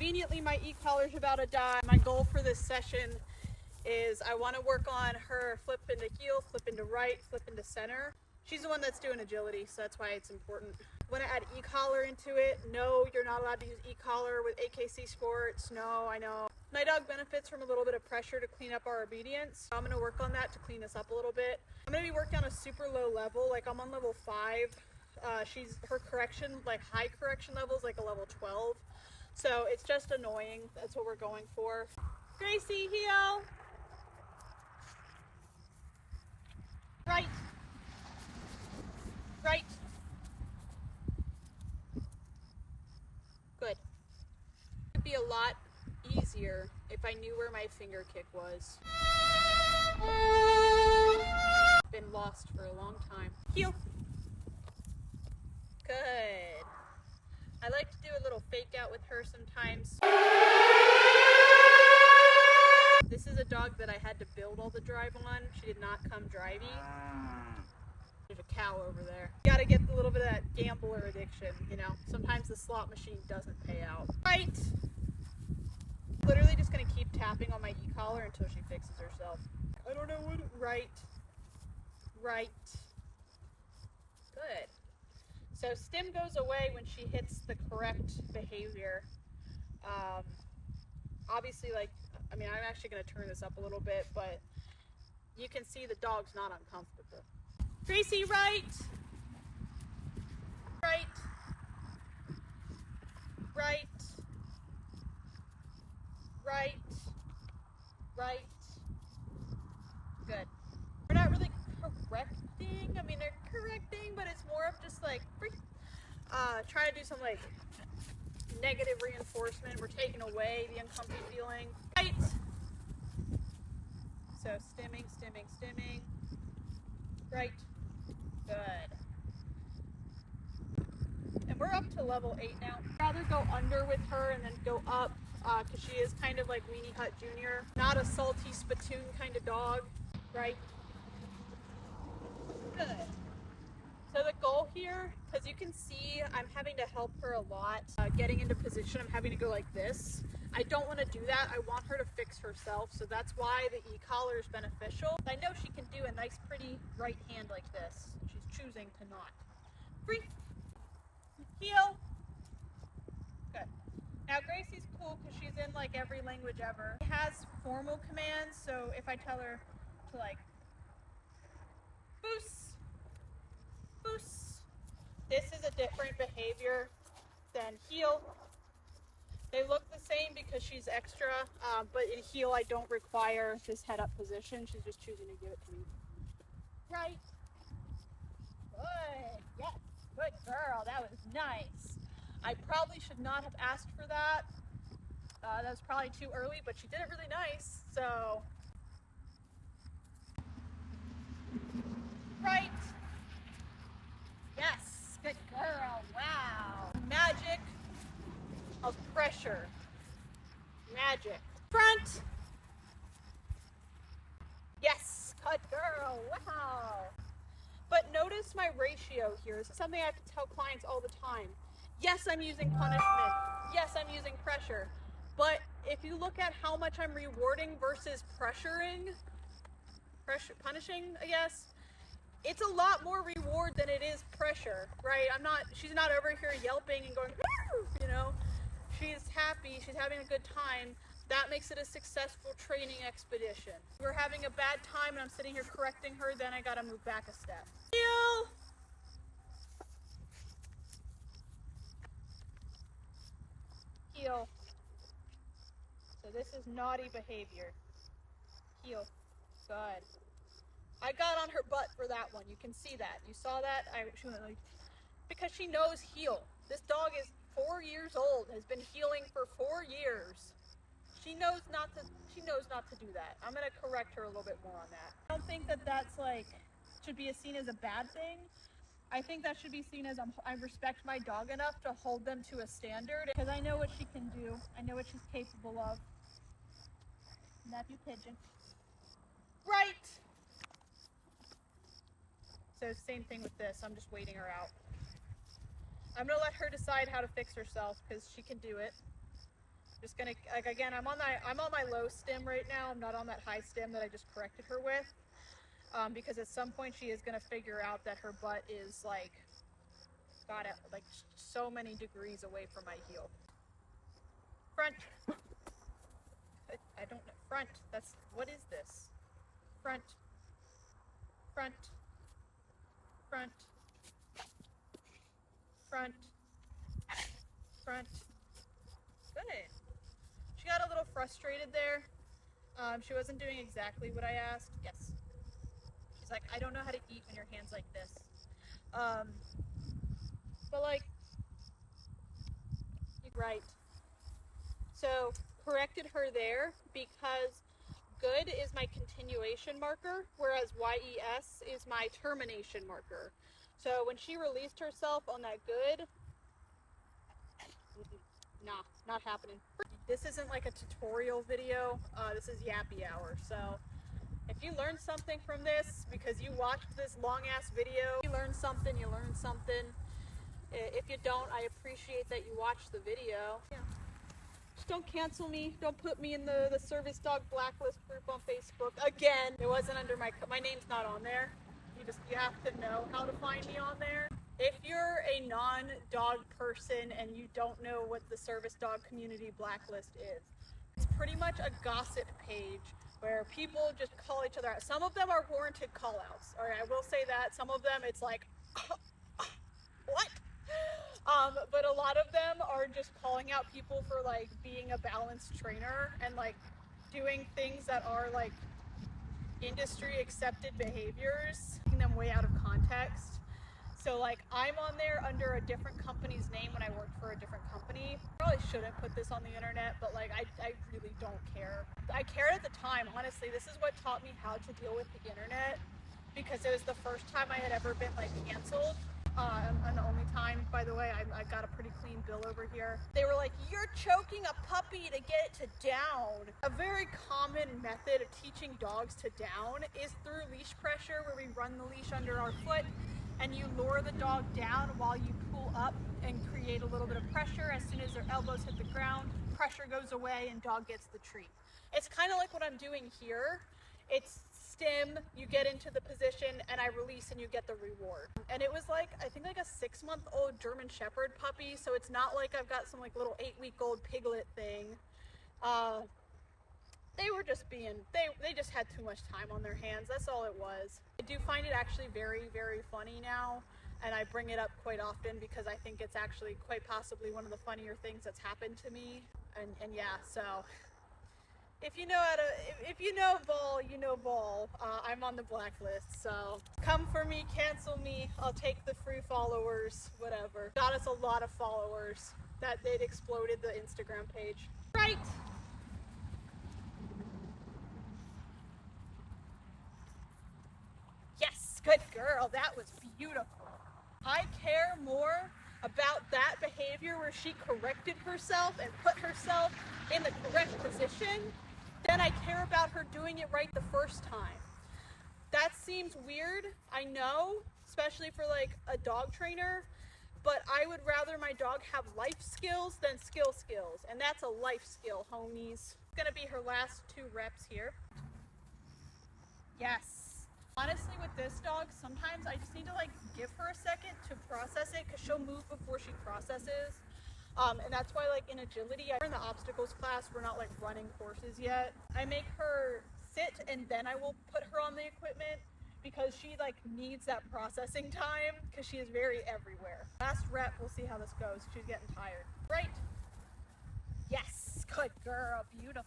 Conveniently, my e-collar's about to die. My goal for this session is I want to work on her flip into heel, flip into right, flip into center. She's the one that's doing agility, so that's why it's important. I want to add e-collar into it. No, you're not allowed to use e-collar with AKC sports. No, I know. My dog benefits from a little bit of pressure to clean up our obedience. I'm going to work on that to clean this up a little bit. I'm going to be working on a super low level, like I'm on level 5. Her correction, like high correction level is like a level 12. So it's just annoying. That's what we're going for. Gracie, heel. Right. Right. Good. It'd be a lot easier if I knew where my finger kick was. Been lost for a long time. Heel. Good. I like to do a little fake out with her sometimes. This is a dog that I had to build all the drive on. She did not come drivey. There's a cow over there. You gotta get a little bit of that gambler addiction, you know. Sometimes the slot machine doesn't pay out. Right. Literally just gonna keep tapping on my e-collar until she fixes herself. I don't know what. Right. Right. Good. So stim goes away when she hits the correct behavior. Obviously, like, I mean, I'm actually going to turn this up a little bit, but you can see the dog's not uncomfortable. Gracie, right. Right. Right. Right. Right. Good. We're not really correcting. I mean, they're correcting, but it's more of just like trying to do some like negative reinforcement. We're taking away the uncomfy feeling. Right. So stimming, stimming, stimming. Right. Good. And we're up to level 8 now. I'd rather go under with her and then go up because she is kind of like Weenie Hut Jr. Not a salty spittoon kind of dog. Right. Good. So the goal here, because you can see I'm having to help her a lot getting into position. I'm having to go like this. I don't want to do that. I want her to fix herself, so that's why the e-collar is beneficial. I know she can do a nice pretty right hand like this. She's choosing to not. Free. Heel. Good. Now Gracie's cool because she's in like every language ever. She has formal commands, so if I tell her to like boost, boost. This is a different behavior than heel. They look the same because she's extra, but in heel I don't require this head up position. She's just choosing to give it to me. Right. Good. Yes. Good girl. That was nice. I probably should not have asked for that. That was probably too early, but she did it really nice. So. Right. Yes. Good girl. Wow. Magic of pressure. Magic. Front. Yes. Good girl. Wow. But notice my ratio here. This is something I have to tell clients all the time. Yes, I'm using punishment. Yes, I'm using pressure. But if you look at how much I'm rewarding versus punishing, I guess, it's a lot more reward than it is pressure, right? She's not over here yelping and going, you know, she's happy, she's having a good time. That makes it a successful training expedition. If we're having a bad time and I'm sitting here correcting her, then I gotta move back a step. Heel. Heel. So this is naughty behavior. Heel. Good. I got on her butt for that one. You can see that. You saw that? She went like, because she knows heel. This dog is 4 years old, has been heeling for 4 years. She knows not to do that. I'm going to correct her a little bit more on that. I don't think that that's like, should be seen as a bad thing. I think that should be seen as I respect my dog enough to hold them to a standard because I know what she can do. I know what she's capable of. Nephew pigeon. Right. So same thing with this. I'm just waiting her out. I'm going to let her decide how to fix herself because she can do it. gonna, like, again, I'm on my low stem right now. I'm not on that high stem that I just corrected her with, because at some point she is gonna figure out that her butt is like got it like so many degrees away from my heel. Front. I don't know. Front. That's, what is this? Front. Front. Front. Front. Front. Good. She got a little frustrated there. She wasn't doing exactly what I asked. Yes. She's like, I don't know how to eat when your hand's like this. But like, right. So corrected her there because good is my continuation marker, whereas YES is my termination marker. So when she released herself on that good, nah, not happening. This isn't like a tutorial video. This is yappy hour. So if you learned something from this because you watched this long ass video, you learned something, you learned something. If you don't, I appreciate that you watched the video. Yeah. Just don't cancel me. Don't put me in the service dog blacklist group on Facebook. Again, it wasn't under my name's not on there. You have to know how to find me on there. If you're a non-dog person and you don't know what the service dog community blacklist is, it's pretty much a gossip page where people just call each other out. Some of them are warranted call-outs. All right, I will say that. Some of them it's like, what? But a lot of them are just calling out people for like being a balanced trainer and like doing things that are like industry accepted behaviors, taking them way out of context. So like I'm on there under a different company's name when I worked for a different company. Probably shouldn't put this on the internet, but like I really don't care. I cared at the time, honestly. This is what taught me how to deal with the internet, because it was the first time I had ever been like canceled. And the only time, by the way, I got a pretty clean bill over here. They were like, you're choking a puppy to get it to down. A very common method of teaching dogs to down is through leash pressure, where we run the leash under our foot and you lower the dog down while you pull up and create a little bit of pressure. As soon as their elbows hit the ground, pressure goes away and dog gets the treat. It's kind of like what I'm doing here. It's stem, you get into the position, and I release and you get the reward. And it was like, I think like a 6-month-old German Shepherd puppy, so it's not like I've got some like little 8-week-old piglet thing. They were just being, they just had too much time on their hands. That's all it was. I do find it actually very, very funny now, and I bring it up quite often because I think it's actually quite possibly one of the funnier things that's happened to me. And yeah, so if you know ball, you know ball. I'm on the blacklist, so come for me, cancel me. I'll take the free followers, whatever. Got us a lot of followers. That they'd exploded the Instagram page. Right. Yes, good girl. That was beautiful. I care more about that behavior where she corrected herself and put herself in the correct position than I care about her doing it right the first time. That seems weird, I know, especially for like a dog trainer, but I would rather my dog have life skills than skills, and that's a life skill, homies. It's gonna be her last 2 reps here. Yes. Honestly, with this dog, sometimes I just need to like give her a second to process it, because she'll move before she processes. And that's why like in agility, we're in the obstacles class, we're not like running courses yet. I make her sit and then I will put her on the equipment, because she like needs that processing time, because she is very everywhere. Last rep, we'll see how this goes. She's getting tired. Right. Yes, good girl, beautiful.